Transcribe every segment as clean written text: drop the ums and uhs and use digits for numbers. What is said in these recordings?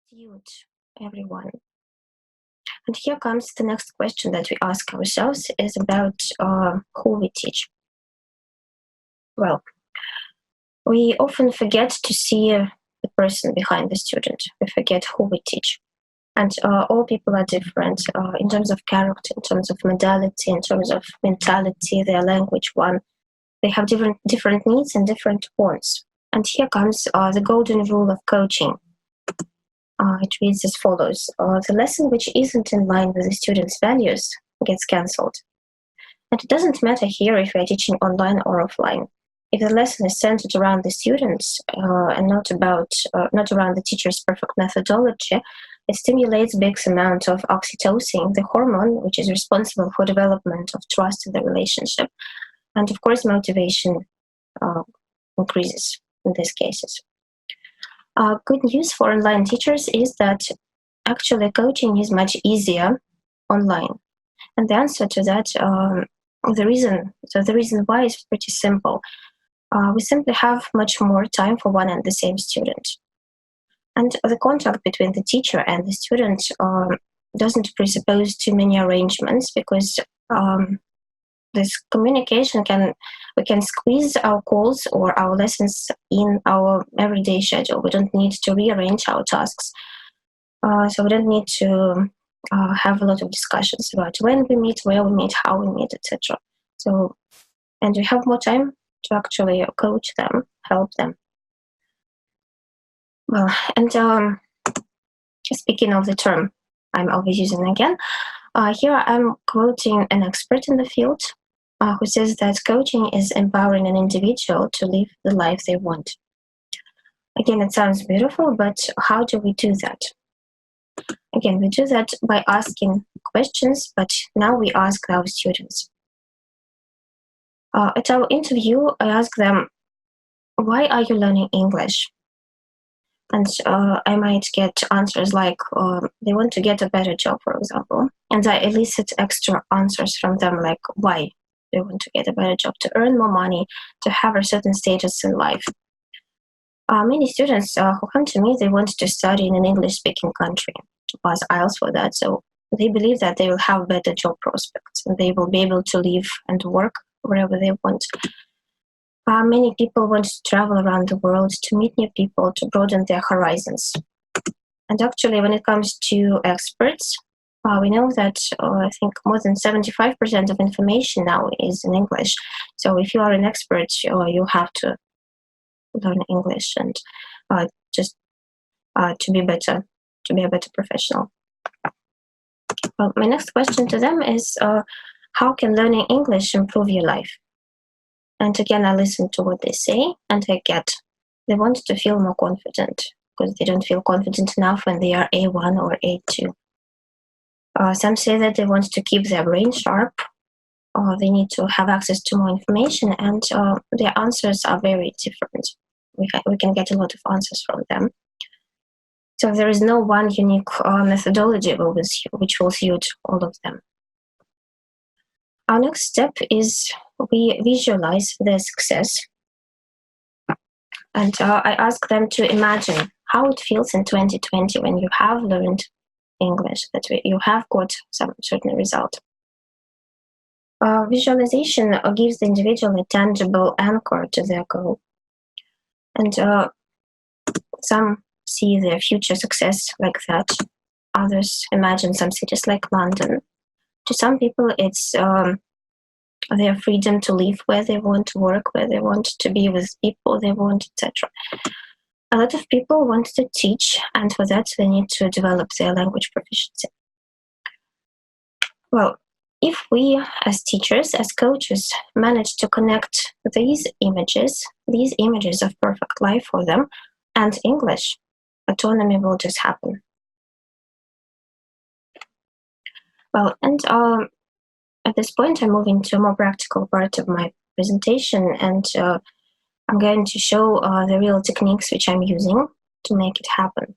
suit everyone. And here comes the next question that we ask ourselves is about who we teach. Well, we often forget to see the person behind the student. We forget who we teach. And all people are different in terms of character, in terms of modality, in terms of mentality, their language one. They have different needs and different wants. And here comes the golden rule of coaching. It reads as follows. The lesson which isn't in line with the student's values gets cancelled. And it doesn't matter here if you're teaching online or offline. If the lesson is centered around the students and not around the teacher's perfect methodology, it stimulates big amount of oxytocin, the hormone which is responsible for development of trust in the relationship. And of course, motivation increases in these cases. Good news for online teachers is that actually coaching is much easier online. And the answer to that, the reason why is pretty simple. We simply have much more time for one and the same student. And the contact between the teacher and the student doesn't presuppose too many arrangements because this communication we can squeeze our calls or our lessons in our everyday schedule. We don't need to rearrange our tasks. So we don't need to have a lot of discussions about when we meet, where we meet, how we meet, etc. And we have more time to actually coach them, help them. Well, and speaking of the term I'm always using again, here I'm quoting an expert in the field who says that coaching is empowering an individual to live the life they want. Again, it sounds beautiful, but how do we do that? Again, we do that by asking questions, but now we ask our students. At our interview, I ask them, why are you learning English? And I might get answers like they want to get a better job, for example. And I elicit extra answers from them like why they want to get a better job, to earn more money, to have a certain status in life. Many students who come to me, they want to study in an English-speaking country, to pass IELTS for that. So they believe that they will have better job prospects and they will be able to live and work wherever they want. Many people want to travel around the world to meet new people, to broaden their horizons. And actually, when it comes to experts, we know that I think more than 75% of information now is in English. So if you are an expert, you have to learn English and just to be a better professional. Well, my next question to them is, how can learning English improve your life? And again, I listen to what they say, and they want to feel more confident because they don't feel confident enough when they are A1 or A2. Some say that they want to keep their brain sharp, or they need to have access to more information, and their answers are very different. We can get a lot of answers from them. So there is no one unique methodology which will suit all of them. Our next step is we visualize their success. And I ask them to imagine how it feels in 2020 when you have learned English, that you have got some certain result. Visualization gives the individual a tangible anchor to their goal. And some see their future success like that. Others imagine some cities like London. To some people, it's their freedom to live where they want to work, where they want to be with people they want, etc. A lot of people want to teach, and for that they need to develop their language proficiency. Well, if we as teachers, as coaches, manage to connect these images of perfect life for them, and English, autonomy will just happen. Well, and at this point, I'm moving to a more practical part of my presentation, and I'm going to show the real techniques which I'm using to make it happen.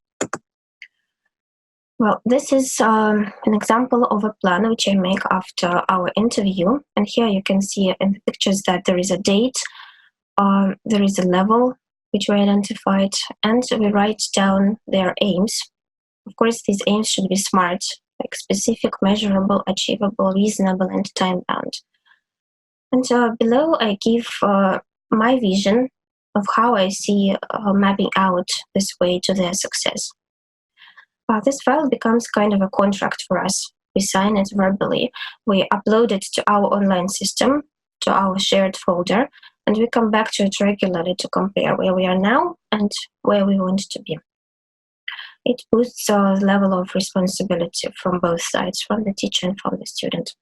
Well, this is an example of a plan which I make after our interview. And here you can see in the pictures that there is a date, there is a level which we identified, and we write down their aims. Of course, these aims should be smart, like specific, measurable, achievable, reasonable, and time-bound. And below, I give my vision of how I see mapping out this way to their success. This file becomes kind of a contract for us. We sign it verbally, we upload it to our online system, to our shared folder, and we come back to it regularly to compare where we are now and where we want to be. It boosts the level of responsibility from both sides, from the teacher and from the student.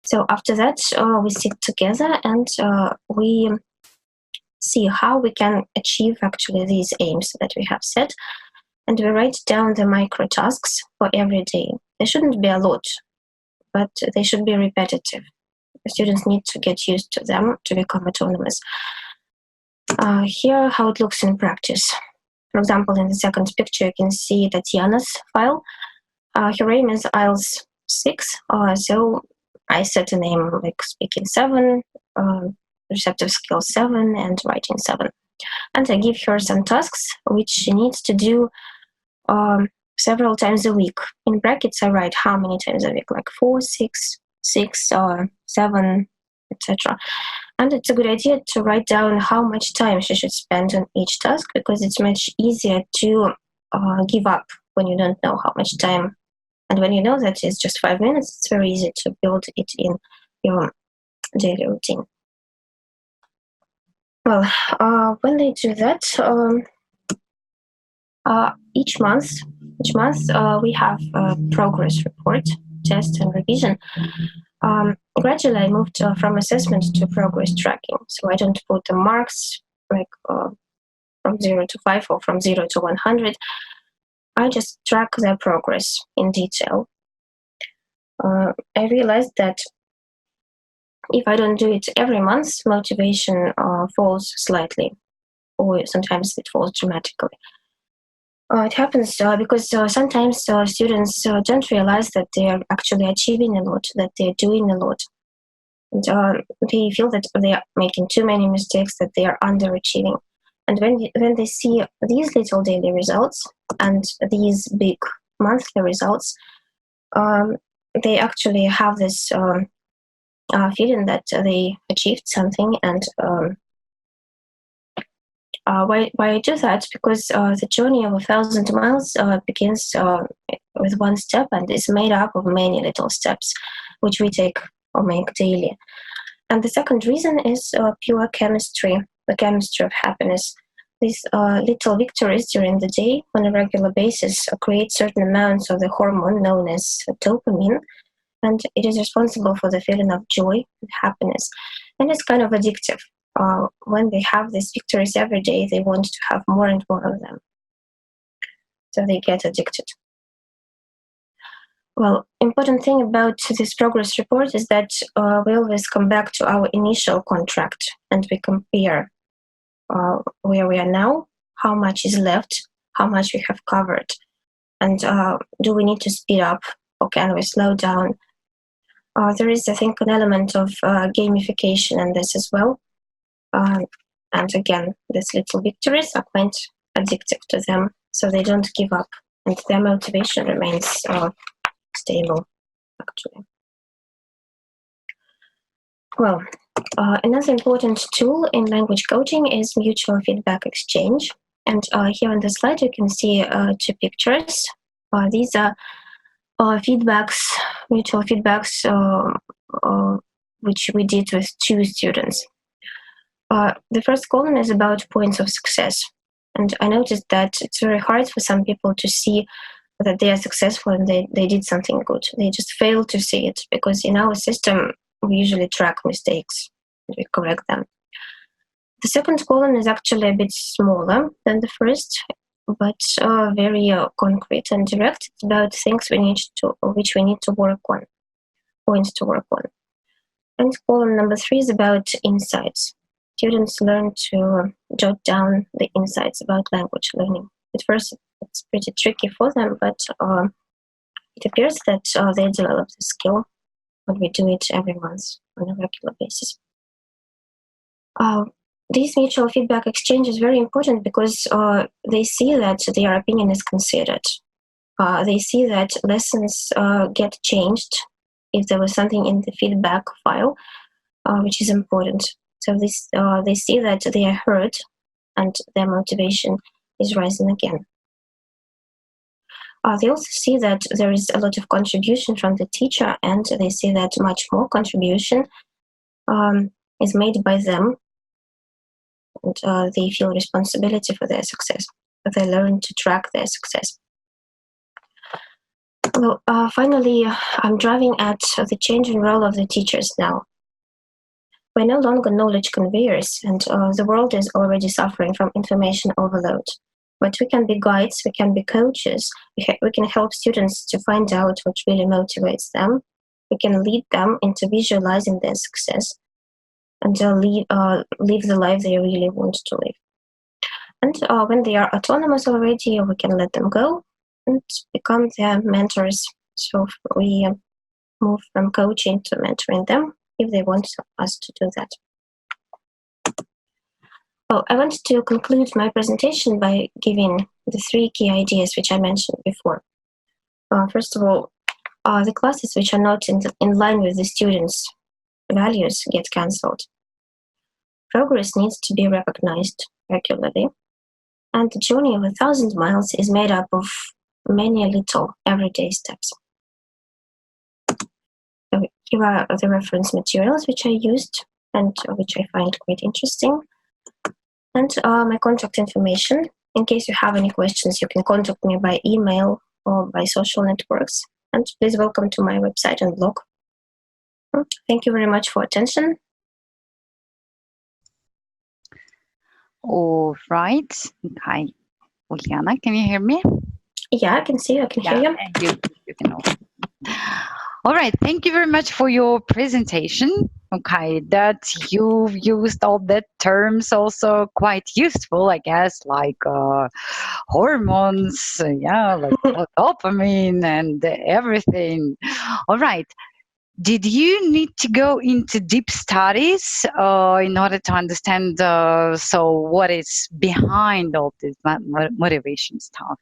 So after that, we sit together and we see how we can achieve actually these aims that we have set. And we write down the micro tasks for every day. There shouldn't be a lot, but they should be repetitive. The students need to get used to them to become autonomous. Here, how it looks in practice. For example, in the second picture, you can see Tatiana's file. Her aim is IELTS 6. So I set a name like speaking 7, receptive skills 7, and writing 7. And I give her some tasks which she needs to do several times a week. In brackets, I write how many times a week, like 4, 6, 7, etc. And it's a good idea to write down how much time she should spend on each task, because it's much easier to give up when you don't know how much time. And when you know that it's just 5 minutes, it's very easy to build it in your daily routine. Well, when they do that, each month we have a progress report, test, and revision. Gradually, I moved from assessment to progress tracking. So I don't put the marks like from 0 to 5 or from 0 to 100. I just track their progress in detail. I realized that if I don't do it every month, motivation falls slightly, or sometimes it falls dramatically. It happens because sometimes students don't realize that they are actually achieving a lot, that they're doing a lot. And they feel that they are making too many mistakes, that they are underachieving. And when they see these little daily results and these big monthly results, they actually have this feeling that they achieved something. And why I do that? Because the journey of 1,000 miles begins with one step and is made up of many little steps, which we take or make daily. And the second reason is pure chemistry, the chemistry of happiness. These little victories during the day on a regular basis create certain amounts of the hormone known as dopamine, and it is responsible for the feeling of joy and happiness. And it's kind of addictive. When they have these victories every day, they want to have more and more of them. So they get addicted. Well, important thing about this progress report is that we always come back to our initial contract and we compare where we are now, how much is left, how much we have covered, and do we need to speed up or can we slow down? There is, I think, an element of gamification in this as well. And again, these little victories are quite addictive to them, so they don't give up and their motivation remains stable, actually. Well, another important tool in language coaching is mutual feedback exchange. And here on the slide, you can see 2 pictures. These are mutual feedbacks, which we did with 2 students. The first column is about points of success. And I noticed that it's very hard for some people to see that they are successful and they did something good. They just fail to see it because in our system, we usually track mistakes and we correct them. The second column is actually a bit smaller than the first, but very concrete and direct. It's about things which we need to work on, points to work on. And column number 3 is about insights. Students learn to jot down the insights about language learning. At first, it's pretty tricky for them, but it appears that they develop the skill when we do it every month on a regular basis. this mutual feedback exchange is very important because they see that their opinion is considered. They see that lessons get changed if there was something in the feedback file, which is important. So they see that they are heard and their motivation is rising again. They also see that there is a lot of contribution from the teacher, and they see that much more contribution is made by them, and they feel responsibility for their success. They learn to track their success. Well, finally, I'm driving at the changing role of the teachers now. We're no longer knowledge conveyors, and the world is already suffering from information overload. But we can be guides, we can be coaches, we can help students to find out what really motivates them. We can lead them into visualizing their success and live the life they really want to live. And when they are autonomous already, we can let them go and become their mentors. So we move from coaching to mentoring them if they want us to do that. Well, I want to conclude my presentation by giving the 3 key ideas which I mentioned before. First of all, the classes which are not in line with the students' values get cancelled. Progress needs to be recognized regularly, and the journey of 1,000 miles is made up of many little everyday steps. So here are the reference materials which I used and which I find quite interesting. And my contact information. In case you have any questions, you can contact me by email or by social networks. And please welcome to my website and blog. Thank you very much for attention. All right. Hi, Ulyana, can you hear me? Yeah, I can see you. I can hear you. And you can also. All right. Thank you very much for your presentation. Okay, that you've used all the terms also quite useful, I guess, like hormones, like dopamine and everything. All right. Did you need to go into deep studies in order to understand what is behind all this motivation stuff?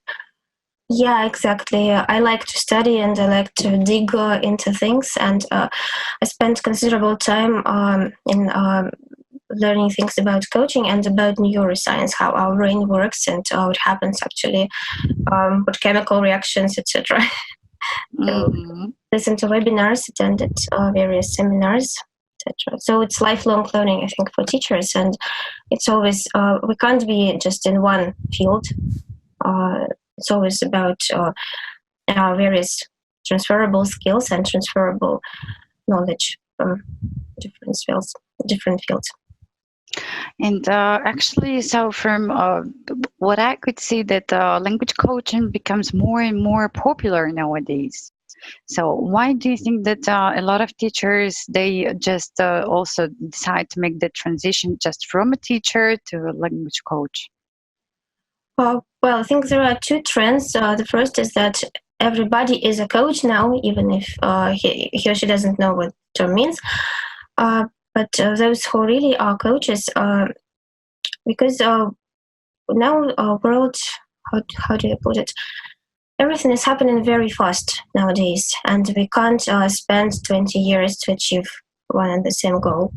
Yeah, exactly. I like to study and I like to dig into things, and I spent considerable time in learning things about coaching and about neuroscience, how our brain works and how it happens actually, what chemical reactions, etc. So listen to webinars, attended various seminars, etc. So it's lifelong learning, I think, for teachers, and it's always we can't be just in one field. It's always about various transferable skills and transferable knowledge from different fields. And actually, so from what I could see, that language coaching becomes more and more popular nowadays. So why do you think that a lot of teachers, they just also decide to make the transition just from a teacher to a language coach? Well, I think there are 2 trends. The first is that everybody is a coach now, even if he or she doesn't know what the term means. But those who really are coaches, because now our world, how do you put it? Everything is happening very fast nowadays, and we can't spend 20 years to achieve one and the same goal.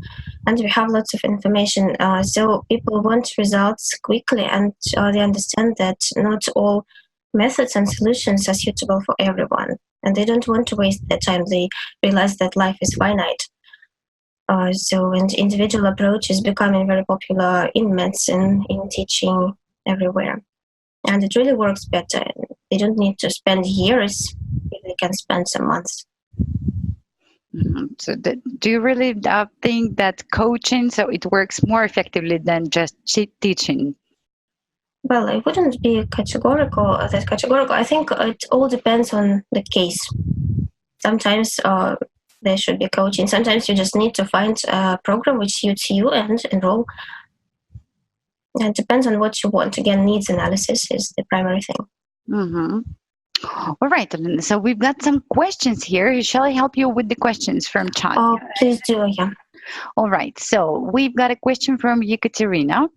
And we have lots of information, so people want results quickly, and they understand that not all methods and solutions are suitable for everyone, and they don't want to waste their time. They realize that life is finite. So an individual approach is becoming very popular in medicine, in teaching, everywhere. And it really works better. They don't need to spend years if they can spend some months. So do you really think that coaching, so it works more effectively than just teaching? Well, I wouldn't be categorical. I think it all depends on the case. Sometimes there should be coaching. Sometimes you just need to find a program which suits you and enroll. It depends on what you want. Again, needs analysis is the primary thing. Mm-hmm. All right, Ulyana. So we've got some questions here. Shall I help you with the questions from chat? Oh, please do, yeah. All right. So we've got a question from Ekaterina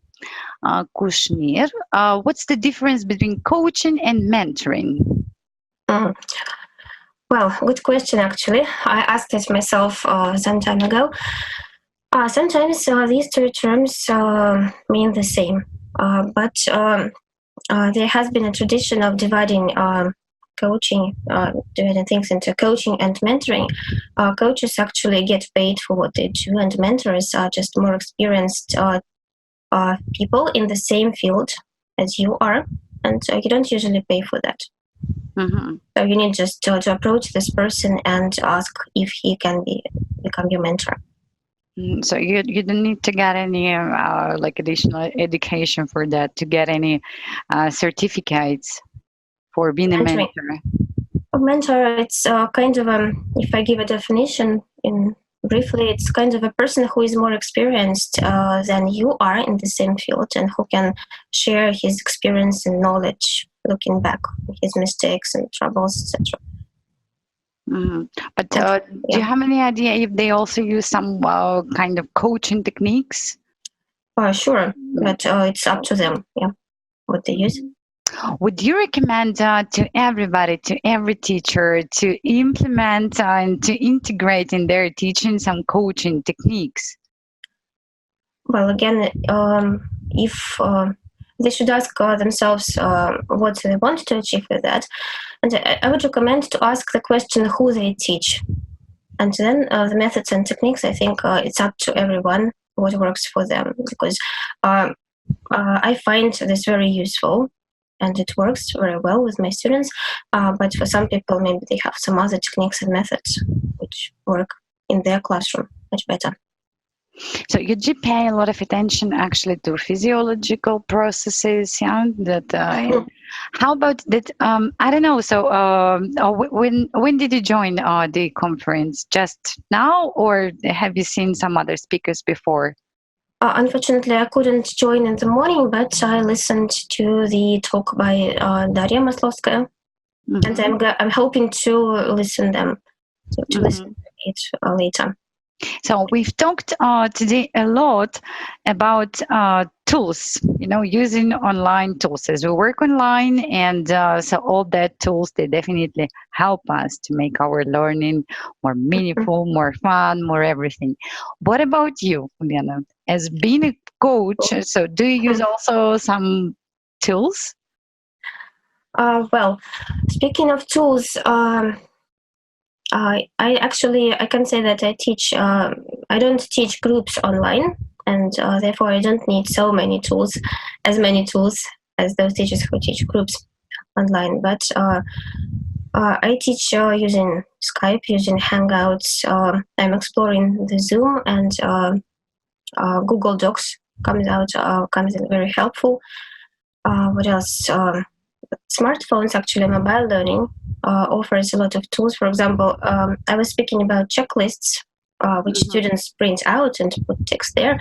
Kushner. What's the difference between coaching and mentoring? Mm. Well, good question, actually. I asked it myself some time ago. Sometimes these two terms mean the same, but there has been a tradition of dividing coaching, dividing things into coaching and mentoring. Coaches actually get paid for what they do, and mentors are just more experienced people in the same field as you are, and you don't usually pay for that. Mm-hmm. So you need just to approach this person and ask if he can become your mentor. So you don't need to get any like additional education for that, to get any certificates for being a Mentoring. mentor. A mentor, it's kind of if I give a definition in briefly, it's kind of a person who is more experienced than you are in the same field, and who can share his experience and knowledge, looking back his mistakes and troubles, etc. Mm-hmm. But Yeah. do you have any idea if they also use some kind of coaching techniques? Sure, but it's up to them. Yeah, what they use. Would you recommend to everybody, to every teacher, to implement and to integrate in their teaching some coaching techniques? Well, again, if they should ask themselves what they want to achieve with that, and I would recommend to ask the question who they teach, and then the methods and techniques. I think it's up to everyone what works for them, because I find this very useful. And it works very well with my students. But for some people, maybe they have some other techniques and methods which work in their classroom much better. So you do pay a lot of attention actually to physiological processes, yeah. That how about that? I don't know. So when did you join the conference? Just now, or have you seen some other speakers before? Unfortunately, I couldn't join in the morning, but I listened to the talk by Daria Maslovskaya, and I'm hoping to listen to it later. So we've talked today a lot about tools, using online tools as we work online. And so all that tools, they definitely help us to make our learning more meaningful, more fun, more everything. What about you, Ulyana? As being a coach, so do you use also some tools? Well, speaking of tools, I can say that I teach. I don't teach groups online, and therefore I don't need as many tools as those teachers who teach groups online. But I teach using Skype, using Hangouts. I'm exploring the Zoom, and Google Docs comes in very helpful. What else? Smartphones, actually, mobile learning offers a lot of tools. For example, I was speaking about checklists, which students print out and put text there.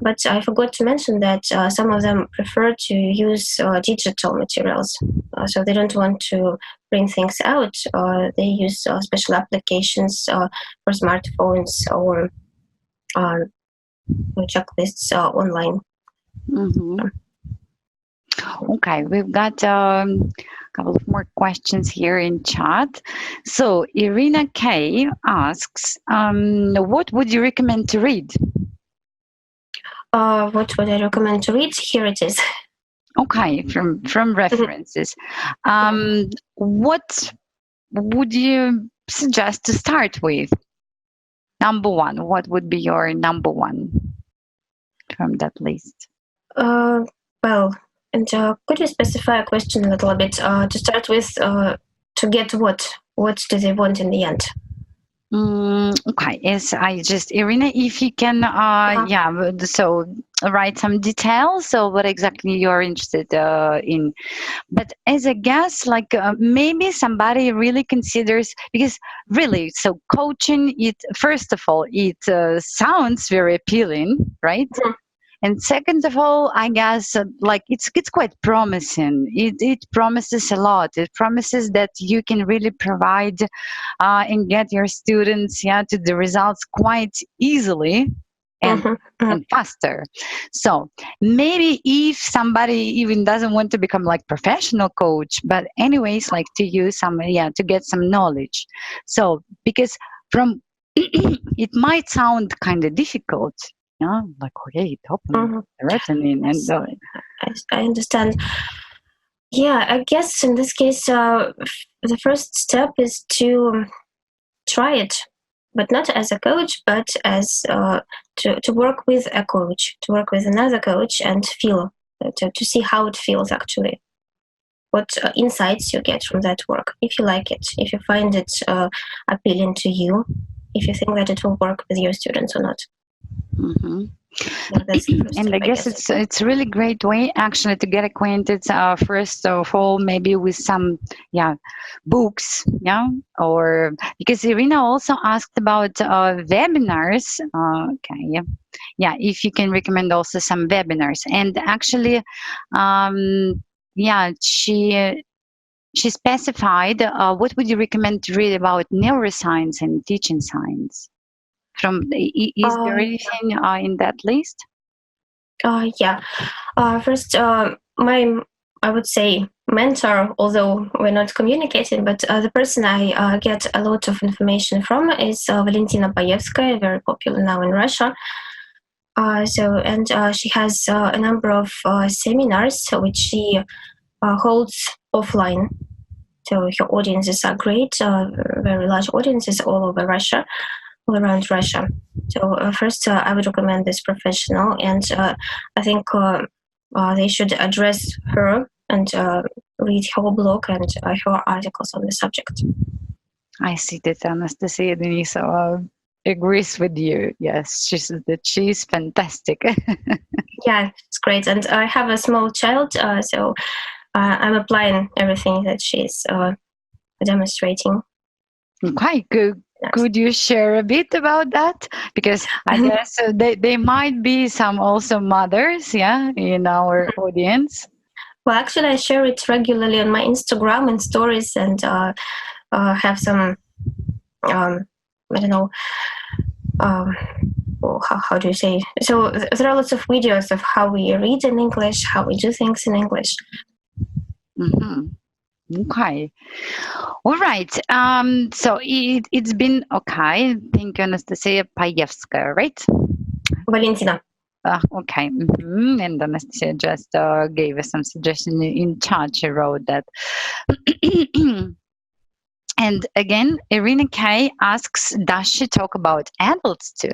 But I forgot to mention that some of them prefer to use digital materials. So they don't want to print things out. They use special applications for smartphones or checklists online. Okay, we've got a couple of more questions here in chat. So Irina K asks, what would you recommend to read? What would I recommend to read? Here it is. Okay, from references. What would you suggest to start with? Number one, what would be your number one from that list? Well, and could you specify a question a little bit to start with? To get what? What do they want in the end? Okay, yes, Irina, if you can, so write some details. So what exactly you're interested in. But as a guess, like maybe somebody really considers, because really, so coaching, first of all, it sounds very appealing, right? And second of all, I guess like it's quite promising. It promises a lot. It promises that you can really provide and get your students to the results quite easily. and and faster. So maybe if somebody even doesn't want to become like professional coach, but anyways, like to use some, to get some knowledge. So because from it might sound kind of difficult, like okay, top written and I understand. Yeah, I guess in this case, the first step is to try it, but not as a coach, but as to work with a coach, to work with another coach and feel, to see how it feels actually, what insights you get from that work, if you like it, if you find it appealing to you, if you think that it will work with your students or not. Mm-hmm. Yeah, that's the first and step, I guess it's really great way actually to get acquainted first of all maybe with some books, or because Irina also asked about webinars. If you can recommend also some webinars, and actually she specified what would you recommend to read about neuroscience and teaching science. Is there anything in that list? First, my, I would say, mentor, although we're not communicating, but the person I get a lot of information from is Valentina Payevskaya, very popular now in Russia. She has a number of seminars which she holds offline. So her audiences are great, very large audiences all over Russia, all around Russia. So first, I would recommend this professional, and I think they should address her and read her blog and her articles on the subject. I see that Anastasia Denisova agrees with you. Yes, she says that she's fantastic. Yeah, it's great. And I have a small child, so I'm applying everything that she's demonstrating. Quite good. Yes. Could you share a bit about that? Because I guess they might be some also mothers, in our audience. Well, actually, I share it regularly on my Instagram and stories, and have some, I don't know, how do you say? So there are lots of videos of how we read in English, how we do things in English. Mm-hmm. Okay. All right. So it's been okay. Thank you, Anastasia Payevskaya, right? Valentina. Okay. Mm-hmm. And Anastasia just gave us some suggestion in chat. She wrote that. And again, Irina K asks, does she talk about adults too?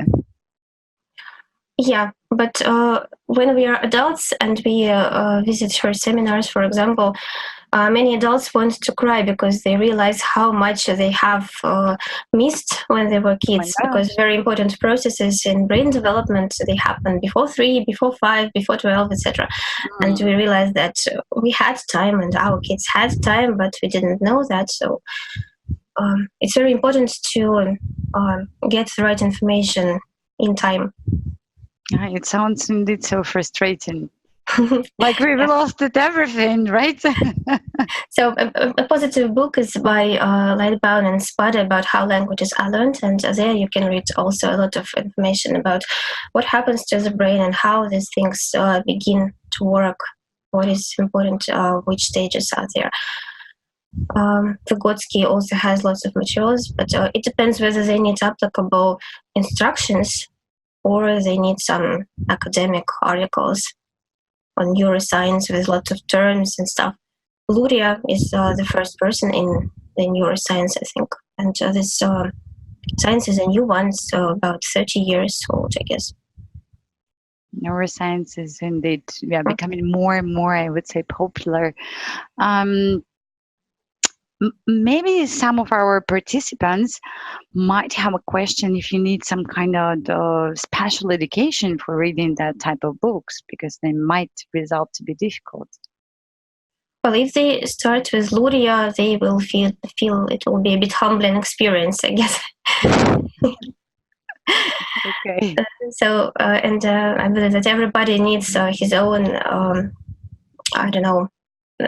Yeah, but when we are adults and we visit her seminars, for example, many adults want to cry because they realize how much they have missed when they were kids, because very important processes in brain development, they happen before 3, before 5, before 12, etc. And we realize that we had time and our kids had time, but we didn't know that. So it's very important to get the right information in time. It sounds indeed so frustrating. Like we lost it everything, right? So a positive book is by Lightbound and Spada about how languages are learned, and there you can read also a lot of information about what happens to the brain and how these things begin to work, what is important, which stages are there. Vygotsky also has lots of materials, but it depends whether they need applicable instructions or they need some academic articles on neuroscience with lots of terms and stuff. Luria is the first person in the neuroscience, I think. And this science is a new one, so about 30 years old, I guess. Neuroscience is indeed becoming more and more, I would say, popular. Maybe some of our participants might have a question if you need some kind of special education for reading that type of books, because they might result to be difficult. Well, if they start with Luria, they will feel it will be a bit humbling experience, I guess. Okay. I believe that everybody needs his own, I don't know,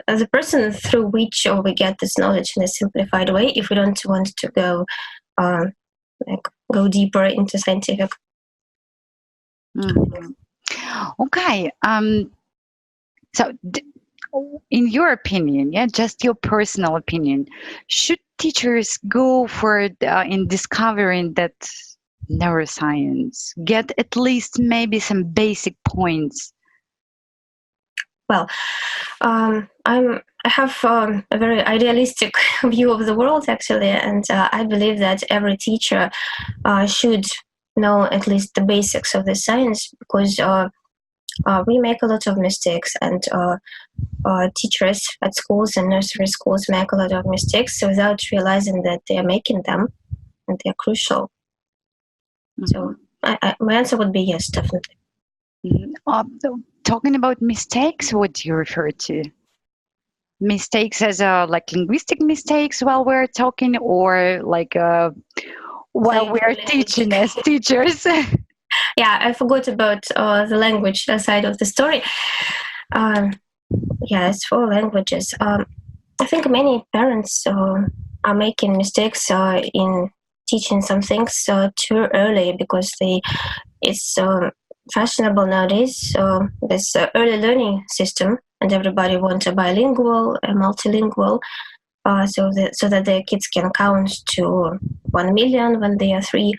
the person through which we get this knowledge in a simplified way, if we don't want to go deeper into scientific. Mhm. Okay. So, in your opinion, yeah, just your personal opinion, should teachers go for in discovering that neuroscience, get at least maybe some basic points? Well, I have a very idealistic view of the world, actually, and I believe that every teacher should know at least the basics of the science, because we make a lot of mistakes, and teachers at schools and nursery schools make a lot of mistakes without realizing that they are making them, and they are crucial. So my answer would be yes, definitely. Talking about mistakes, what do you refer to? Mistakes as like linguistic mistakes while we're talking, or like while we're teaching as teachers? Yeah, I forgot about the language side of the story. Yes, for languages. I think many parents are making mistakes in teaching some things too early, because it's fashionable nowadays. This early learning system, and everybody wants a bilingual, a multilingual, so that their kids can count to 1 million when they are 3,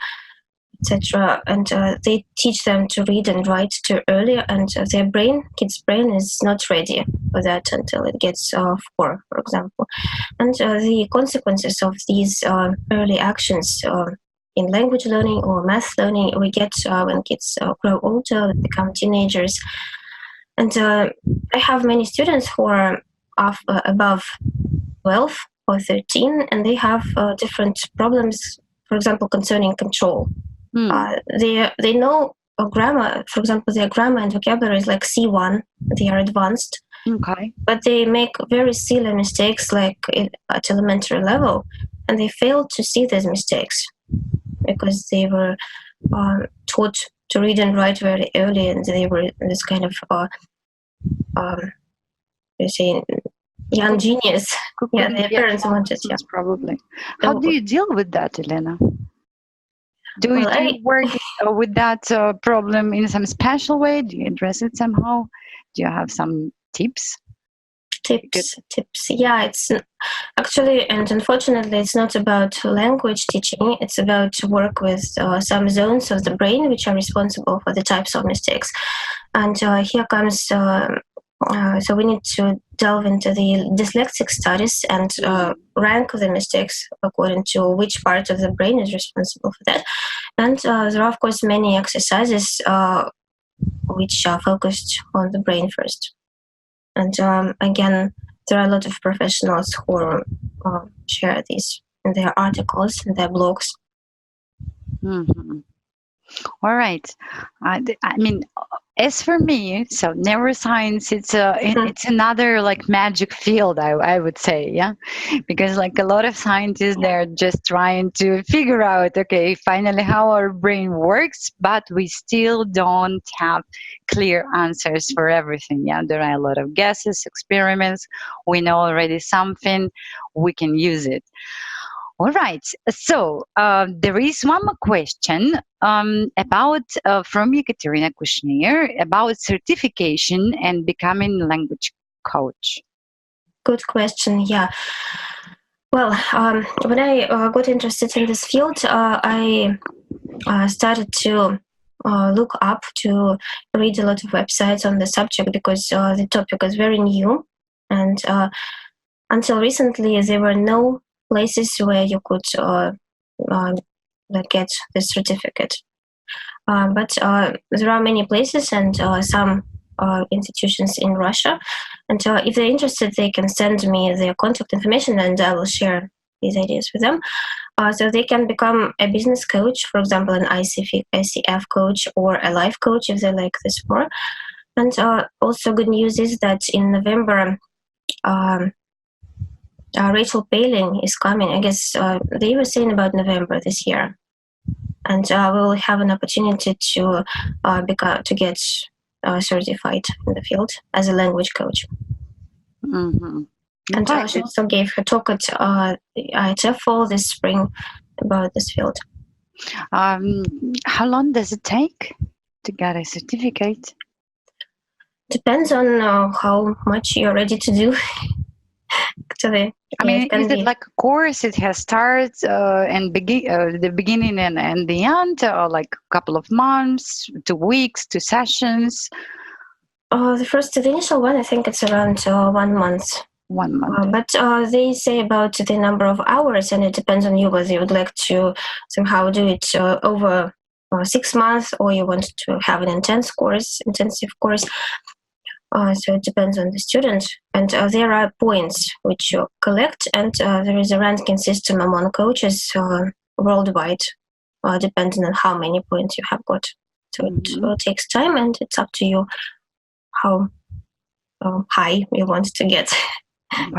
etc. And they teach them to read and write too early, and their kids' brain is not ready for that until it gets 4, for example. And the consequences of these early actions in language learning or math learning we get when kids grow older, become teenagers. And I have many students who are above 12 or 13, and they have different problems, for example, concerning control. They know grammar, for example, their grammar and vocabulary is like C1, they are advanced. Okay. But they make very silly mistakes like at elementary level, and they fail to see these mistakes because they were taught to read and write very early, and they were this kind of you say young genius. Yeah, their parents wanted. Yeah, probably. How do you deal with that, Ulyana? Do you work with that problem in some special way? Do you address it somehow? Do you have some tips? Tips. Yeah, it's actually, and unfortunately, it's not about language teaching. It's about to work with some zones of the brain which are responsible for the types of mistakes. And here comes, so we need to delve into the dyslexic studies and rank the mistakes according to which part of the brain is responsible for that. And there are, of course, many exercises which are focused on the brain first. And again, there are a lot of professionals who share these in their articles and their blogs. Mm-hmm. All right. I mean, as for me, so neuroscience, it's another like magic field, I would say, yeah, because like a lot of scientists, they're just trying to figure out, okay, finally how our brain works, but we still don't have clear answers for everything. Yeah, there are a lot of guesses, experiments. We know already something, we can use it. All right. So there is one more question about from Ekaterina Kushner about certification and becoming a language coach. Good question. Yeah. Well, when I got interested in this field, I started to look up, to read a lot of websites on the subject, because the topic is very new, and until recently there were no places where you could get this certificate. But there are many places and some institutions in Russia. And if they're interested, they can send me their contact information, and I will share these ideas with them. So they can become a business coach, for example, an ICF coach or a life coach if they like this more. And also good news is that in November, Rachel Paling is coming. I guess they were saying about November this year. And we will have an opportunity to get certified in the field as a language coach. Mm-hmm. And she also gave her talk at ITF this spring about this field. How long does it take to get a certificate? Depends on how much you're ready to do. Actually, I yeah, mean, it can is it be. like a course? It has starts and the beginning and the end, like a couple of months, 2 weeks, 2 sessions, The initial one, I think it's around 1 month. 1 month. But they say about the number of hours, and it depends on you whether you would like to somehow do it over 6 months, or you want to have an intensive course. So it depends on the student, and there are points which you collect, and there is a ranking system among coaches worldwide, depending on how many points you have got. So it takes time, and it's up to you how high you want to get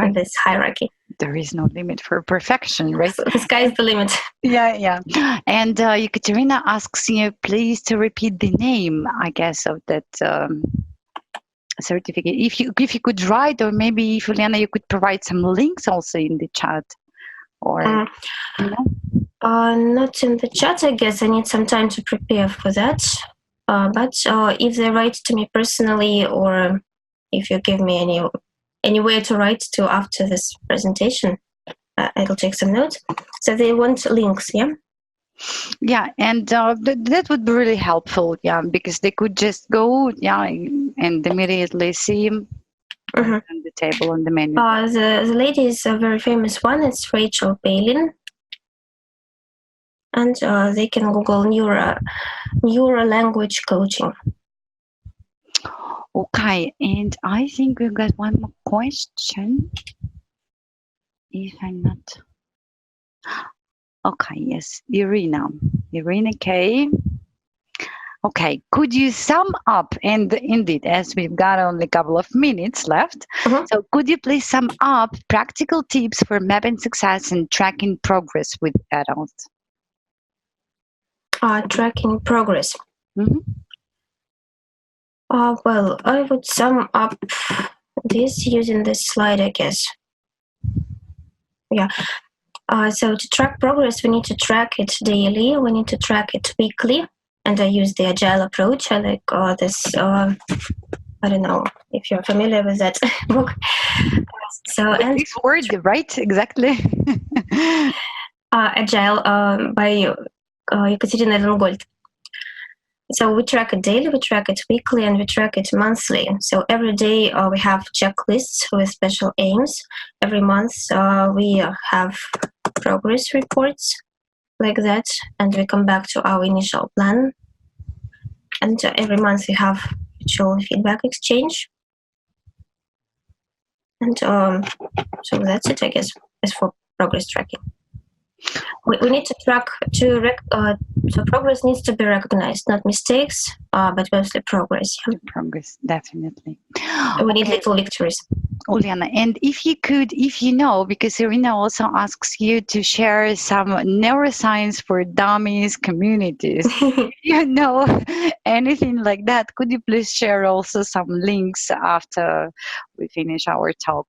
in this hierarchy. There is no limit for perfection, right? So the sky is the limit. Yeah. And Ekaterina asks you please to repeat the name, I guess, of that certificate. If you could write, or maybe if Ulyana, you could provide some links also in the chat, or not in the chat, I guess. I need some time to prepare for that. But if they write to me personally, or if you give me any way to write to after this presentation, I'll take some notes. So they want links, yeah? Yeah, and that would be really helpful, yeah, because they could just go, and immediately see on the table on the menu. The lady is a very famous one. It's Rachel Palin. And they can Google neuro language coaching. Okay, and I think we've got one more question. If I'm not... Okay, yes, Irina K. Okay, could you sum up, and indeed, as we've got only a couple of minutes left, so could you please sum up practical tips for mapping success and tracking progress with adults? Tracking progress. Well, I would sum up this using this slide, I guess. Yeah. So to track progress, we need to track it daily. We need to track it weekly. And I use the agile approach. I like this. I don't know if you're familiar with that book. So and this word, right? Exactly. Agile by Ekaterina Gold. So we track it daily, we track it weekly, and we track it monthly. So every day we have checklists with special aims. Every month we have progress reports like that, and we come back to our initial plan. And every month we have virtual feedback exchange. And so that's it, I guess, as for progress tracking. We need to track so progress needs to be recognized, not mistakes, but mostly progress. Yeah? Progress, definitely. We need little victories. Ulyana, and if you know, because Irina also asks you to share some neuroscience for dummies communities, if you know anything like that, could you please share also some links after we finish our talk?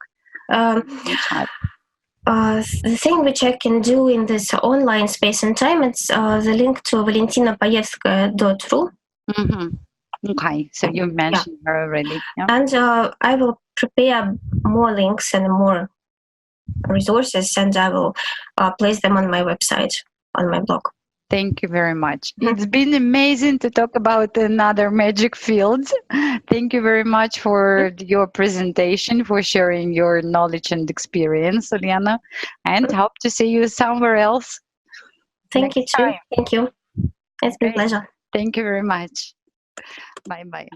The thing which I can do in this online space and time, it's the link to valentinapaevskaya.ru. Okay, so you mentioned her already. Yeah. And I will prepare more links and more resources, and I will place them on my website, on my blog. Thank you very much. It's been amazing to talk about another magic field. Thank you very much for your presentation, for sharing your knowledge and experience, Ulyana, and hope to see you somewhere else. Thank you too. Thank you. It's been a pleasure. Thank you very much. Bye-bye.